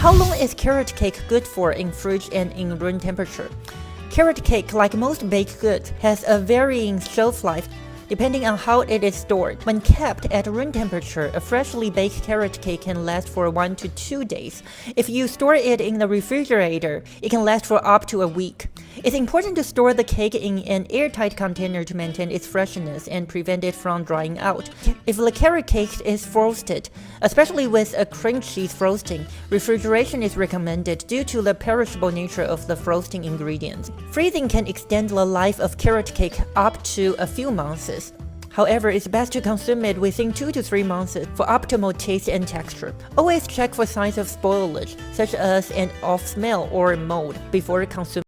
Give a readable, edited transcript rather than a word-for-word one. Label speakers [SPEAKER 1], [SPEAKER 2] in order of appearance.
[SPEAKER 1] How long is carrot cake good for in fridge and in room temperature? Carrot cake, like most baked goods, has a varying shelf life depending on how it is stored. When kept at room temperature, a freshly baked carrot cake can last for 1 to 2 days. If you store it in the refrigerator, it can last for up to a week. It's important to store the cake in an airtight container to maintain its freshness and prevent it from drying out. If the carrot cake is frosted, especially with a cream cheese frosting, refrigeration is recommended due to the perishable nature of the frosting ingredients. Freezing can extend the life of carrot cake up to a few months. However, it's best to consume it within 2 to 3 months for optimal taste and texture. Always check for signs of spoilage, such as an off smell or mold, before consuming.